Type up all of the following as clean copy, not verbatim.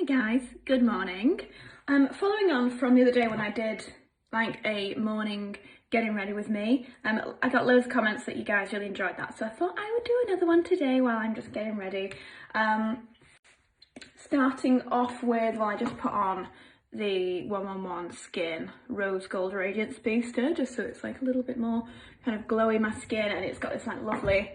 Hi guys, good morning. Following on from the other day when I did like a morning getting ready with me, I got loads of comments that you guys really enjoyed that, so I thought I would do another one today while I'm just getting ready. Starting off with, well, I just put on the 111 Skin Rose Gold Radiance Booster, just so it's like a little bit more kind of glowy my skin, and it's got this like lovely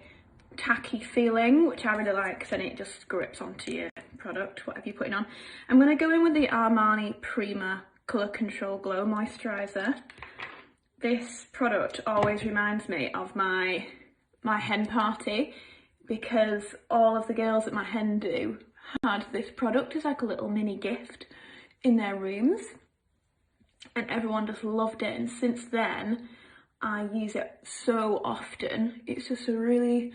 tacky feeling, which I really like because then it just grips onto your product, whatever you're putting on. I'm going to go in with the Armani Prima Colour Control Glow Moisturiser. This product always reminds me of my hen party, because all of the girls at my hen do had this product as like a little mini gift in their rooms, and everyone just loved it, and since then I use it so often. It's just a really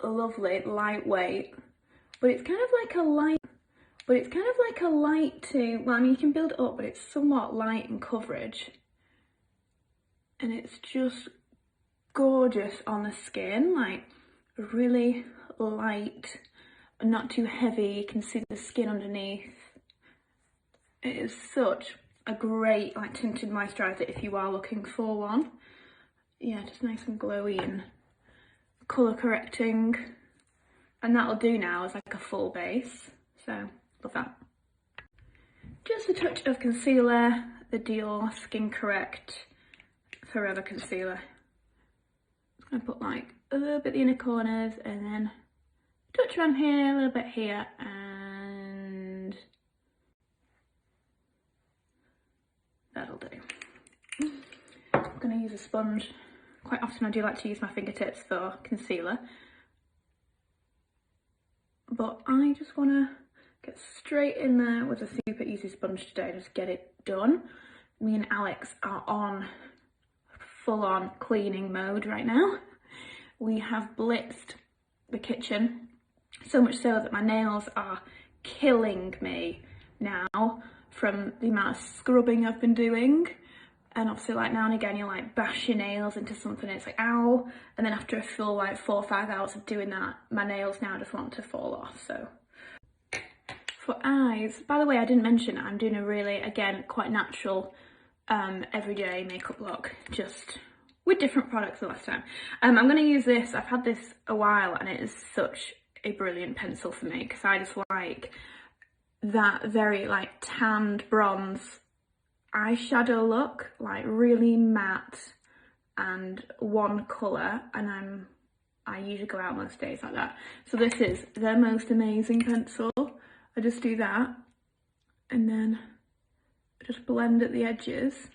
lovely, lightweight, but it's kind of like a light to, well, I mean, you can build it up, but it's somewhat light in coverage, and it's just gorgeous on the skin, like really light, not too heavy. You can see the skin underneath. It is such a great like tinted moisturiser if you are looking for one. Yeah, just nice and glowy and colour correcting, and that'll do now as like a full base, so love that. Just a touch of concealer, the Dior Skin Correct Forever Concealer. I'm going to put like a little bit in the inner corners, and then touch around here, a little bit here, and that'll do. I'm going to use a sponge. Quite often I do like to use my fingertips for concealer, but I just want to get straight in there with a super easy sponge today, just get it done. Me and Alex are on full-on cleaning mode right now. We have blitzed the kitchen, so much so that my nails are killing me now from the amount of scrubbing I've been doing. And obviously, like, now and again you'll like bash your nails into something and it's like ow, and then after a full like 4 or 5 hours of doing that, my nails now just want to fall off. So for eyes, by the way, I didn't mention I'm doing a really, again, quite natural everyday makeup look, just with different products the last time. I'm going to use this. I've had this a while and it is such a brilliant pencil for me, because I just like that very like tanned bronze eyeshadow look, like really matte and one colour, and I usually go out most days like that. So this is the most amazing pencil. I just do that and then I just blend at the edges,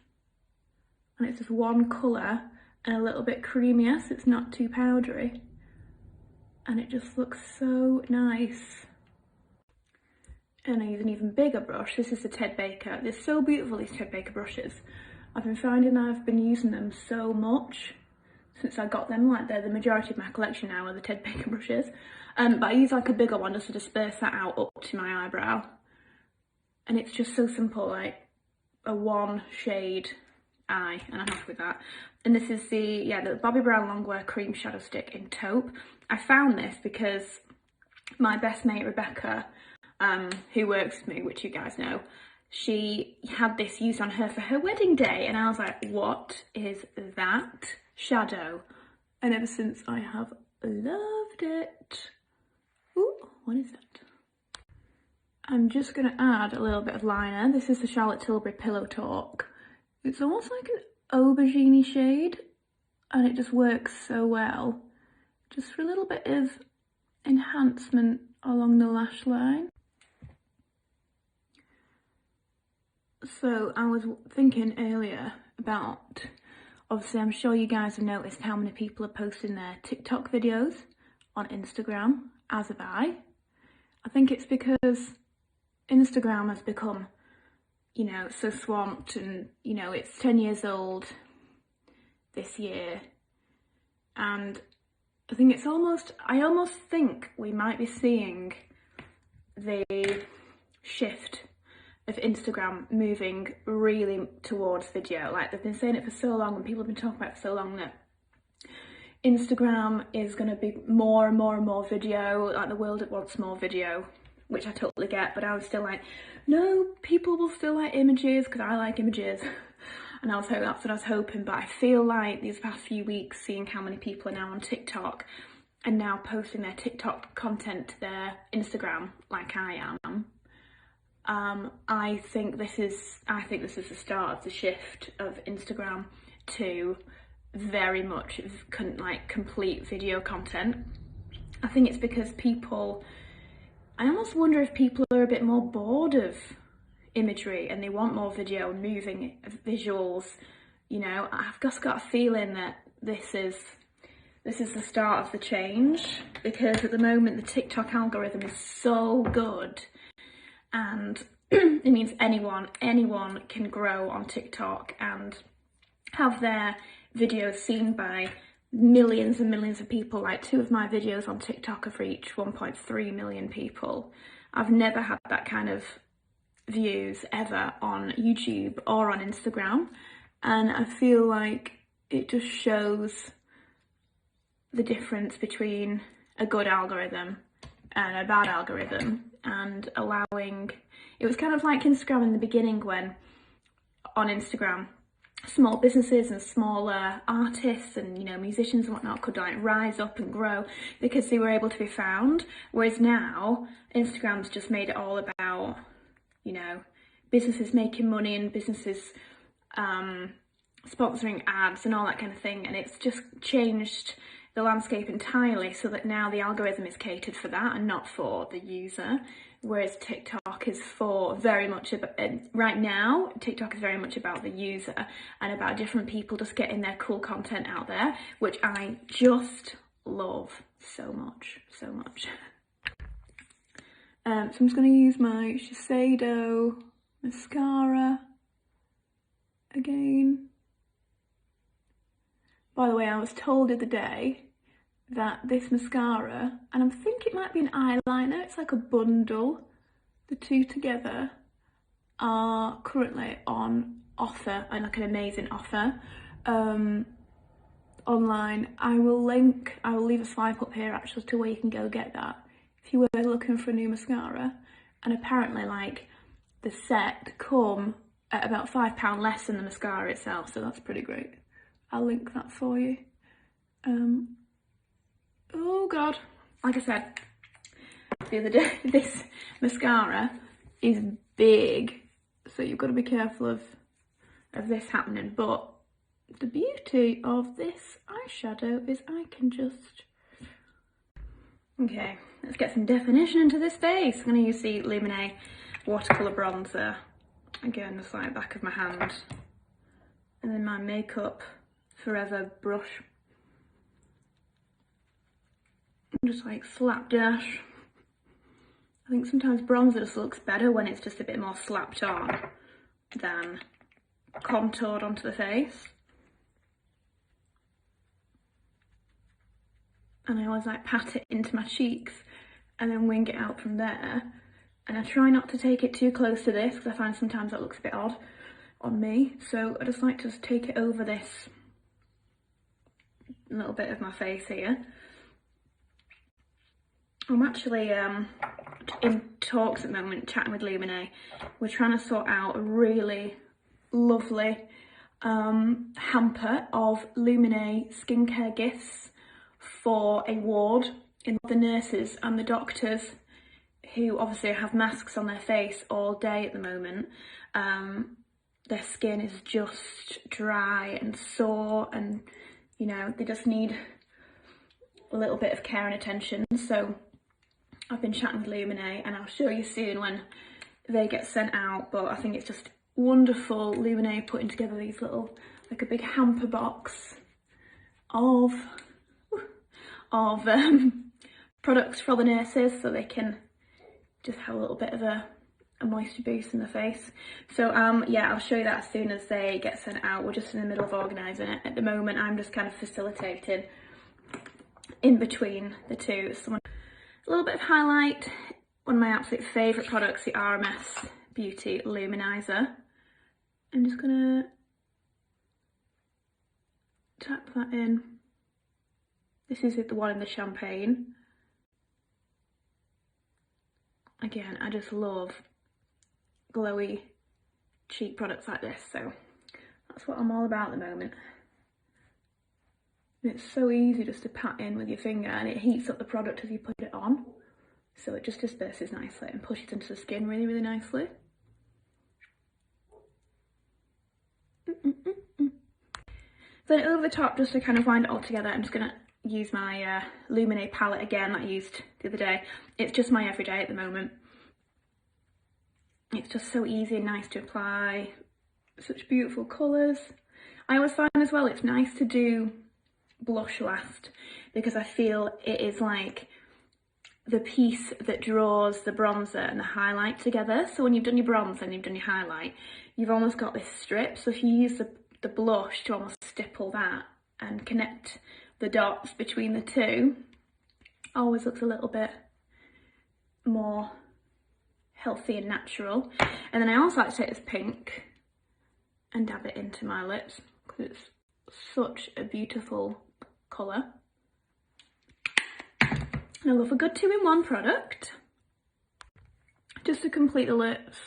and it's just one colour and a little bit creamier, so it's not too powdery, and it just looks so nice. And I use an even bigger brush. This is the Ted Baker. They're so beautiful, these Ted Baker brushes. I've been finding I've been using them so much since I got them. Like, they're the majority of my collection now are the Ted Baker brushes. But I use like a bigger one just to disperse that out up to my eyebrow. And it's just so simple, like a one shade eye, and I'm happy with that. And this is the Bobbi Brown Longwear Cream Shadow Stick in Taupe. I found this because my best mate Rebecca, who works with me, which you guys know, she had this used on her for her wedding day, and I was like, what is that shadow? And ever since I have loved it. Ooh, what is that? I'm just going to add a little bit of liner. This is the Charlotte Tilbury Pillow Talk. It's almost like an aubergine shade, and it just works so well, just for a little bit of enhancement along the lash line. So I was thinking earlier about, obviously I'm sure you guys have noticed how many people are posting their TikTok videos on Instagram, as have I. I think it's because Instagram has become, you know, so swamped, and, you know, it's 10 years old this year, and I think it's I almost think we might be seeing the shift of Instagram moving really towards video. Like, they've been saying it for so long, and people have been talking about it for so long, that Instagram is going to be more and more and more video. Like, the world wants more video. which I totally get, but I was still like, no, people will still like images because I like images. And that's what I was hoping, but I feel like these past few weeks, seeing how many people are now on TikTok and now posting their TikTok content to their Instagram like I am, I think this is the start of the shift of Instagram to very much like complete video content. I think it's because I almost wonder if people are a bit more bored of imagery and they want more video, moving visuals. You know, I've just got a feeling that this is the start of the change, because at the moment the TikTok algorithm is so good, and it means anyone can grow on TikTok and have their videos seen by millions and millions of people. Like 2 of my videos on TikTok have reached 1.3 million people. I've never had that kind of views ever on YouTube or on Instagram, and I feel like it just shows the difference between a good algorithm and a bad algorithm, and allowing, it was kind of like Instagram in the beginning, when on Instagram small businesses and smaller artists and, you know, musicians and whatnot could like rise up and grow because they were able to be found, whereas now Instagram's just made it all about, you know, businesses making money and businesses sponsoring ads and all that kind of thing, and it's just changed the landscape entirely, so that now the algorithm is catered for that and not for the user, whereas TikTok is very much about, right now TikTok is very much about the user and about different people just getting their cool content out there, which I just love so much. So I'm just going to use my Shiseido mascara again. By the way, I was told the other day that this mascara, and I think it might be an eyeliner, it's like a bundle, the two together are currently on offer, and like an amazing offer online. I will leave a swipe up here actually to where you can go get that if you were looking for a new mascara. And apparently like the set come at about £5 less than the mascara itself, so that's pretty great. I'll link that for you. Oh god, like I said the other day, this mascara is big, so you've got to be careful of this happening, but the beauty of this eyeshadow is I can just... Okay, let's get some definition into this face. I'm going to use the Lumineux watercolour bronzer, again just like back of my hand, and then my Makeup Forever brush, just like slapdash. I think sometimes bronzer just looks better when it's just a bit more slapped on than contoured onto the face. And I always like pat it into my cheeks and then wing it out from there. And I try not to take it too close to this because I find sometimes that looks a bit odd on me. So I just like to just take it over this little bit of my face here. I'm actually in talks at the moment, chatting with Lumineux. We're trying to sort out a really lovely hamper of Lumineux skincare gifts for a ward in the nurses and the doctors, who obviously have masks on their face all day at the moment. Their skin is just dry and sore, and you know, they just need a little bit of care and attention. So I've been chatting with Lumineux, and I'll show you soon when they get sent out, but I think it's just wonderful. Lumineux putting together these little, like a big hamper box of products for the nurses, so they can just have a little bit of a moisture boost in the face. So yeah, I'll show you that as soon as they get sent out. We're just in the middle of organising it at the moment. I'm just kind of facilitating in between the two. So a little bit of highlight, one of my absolute favourite products, the RMS Beauty Luminizer. I'm just gonna tap that in. This is the one in the champagne. again, I just love glowy cheek products like this, so that's what I'm all about at the moment. And it's so easy just to pat in with your finger, and it heats up the product as you put it on, so it just disperses nicely and pushes into the skin really, really nicely. Then over the top, just to kind of wind it all together, I'm just going to use my Lumine palette again that I used the other day. It's just my everyday at the moment. It's just so easy and nice to apply. Such beautiful colours. I always find as well it's nice to do blush last, because I feel it is like the piece that draws the bronzer and the highlight together. So when you've done your bronzer and you've done your highlight, you've almost got this strip. So if you use the blush to almost stipple that and connect the dots between the two, always looks a little bit more healthy and natural. And then I also like to take this pink and dab it into my lips, because it's such a beautiful colour. And I love a good 2-in-1 product. Just to complete the lips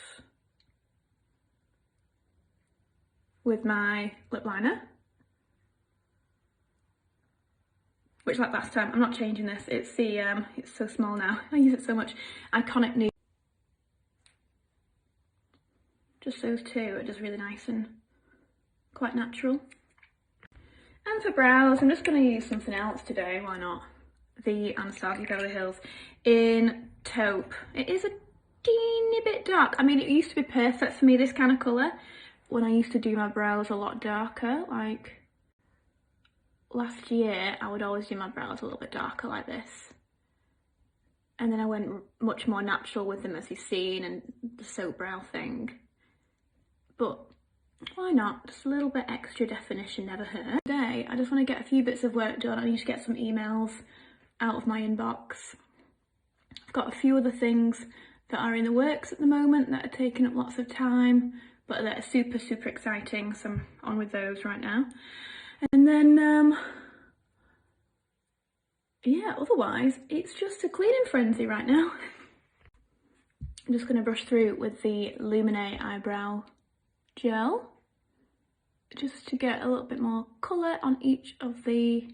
with my lip liner, which, like last time, I'm not changing this. It's the it's so small now, I use it so much. Iconic Nude. Just those two are just really nice and quite natural. And for brows, I'm just going to use something else today, why not? The Anastasia Beverly Hills in taupe. It is a teeny bit dark. I mean, it used to be perfect for me, this kind of colour, when I used to do my brows a lot darker. Like last year, I would always do my brows a little bit darker like this. And then I went much more natural with them, as you've seen, and the soap brow thing. But why not? Just a little bit extra definition never hurt. Today, I just want to get a few bits of work done. I need to get some emails out of my inbox. I've got a few other things that are in the works at the moment that are taking up lots of time, but that are super, super exciting, so I'm on with those right now. And then, yeah, otherwise, it's just a cleaning frenzy right now. I'm just going to brush through with the Lumine eyebrow gel, just to get a little bit more colour on each of the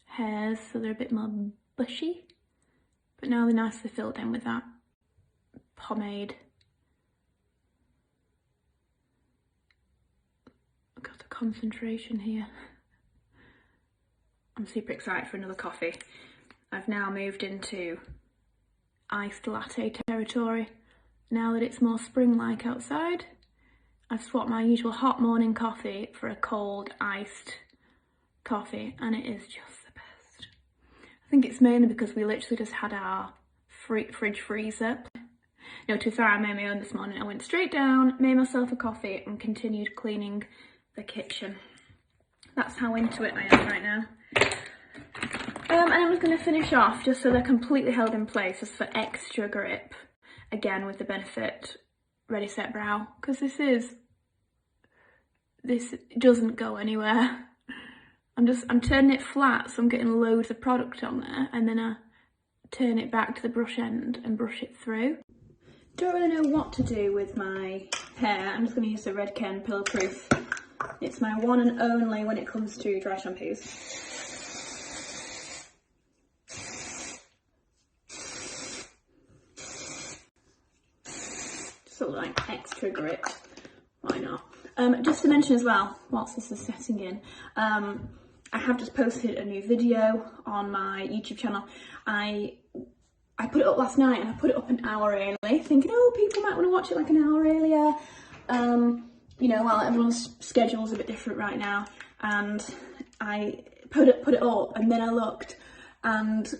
hairs, so they're a bit more bushy. But now they're nicely filled in with that pomade. I've got the concentration here. I'm super excited for another coffee. I've now moved into iced latte territory. Now that it's more spring-like outside, I've swapped my usual hot morning coffee for a cold iced coffee, and it is just the best. I think it's mainly because we literally just had our fridge freezer. No, to be fair, I made my own this morning. I went straight down, made myself a coffee, and continued cleaning the kitchen. That's how into it I am right now. And I'm just going to finish off just so they're completely held in place, just for extra grip, again with the Benefit Ready Set Brow, because this doesn't go anywhere. I'm turning it flat, so I'm getting loads of product on there, and then I turn it back to the brush end and brush it through. Don't really know what to do with my hair. I'm just going to use the Redken Pillow Proof. It's my one and only when it comes to dry shampoos. Sort of like extra grip, why not? Just to mention as well, whilst this is setting in, I have just posted a new video on my YouTube channel. I put it up last night, and I put it up an hour early, thinking, oh, people might want to watch it like an hour earlier. You know, while everyone's schedule is a bit different right now, and I put it up, and then I looked, and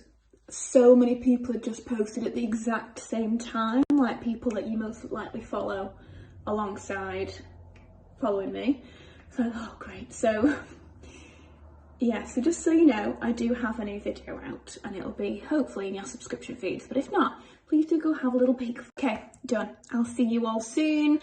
so many people had just posted at the exact same time, like people that you most likely follow alongside following me. So I thought, oh great. So yeah, so just so you know, I do have a new video out, and it'll be hopefully in your subscription feeds, but if not, please do go have a little peek. Okay, done. I'll see you all soon.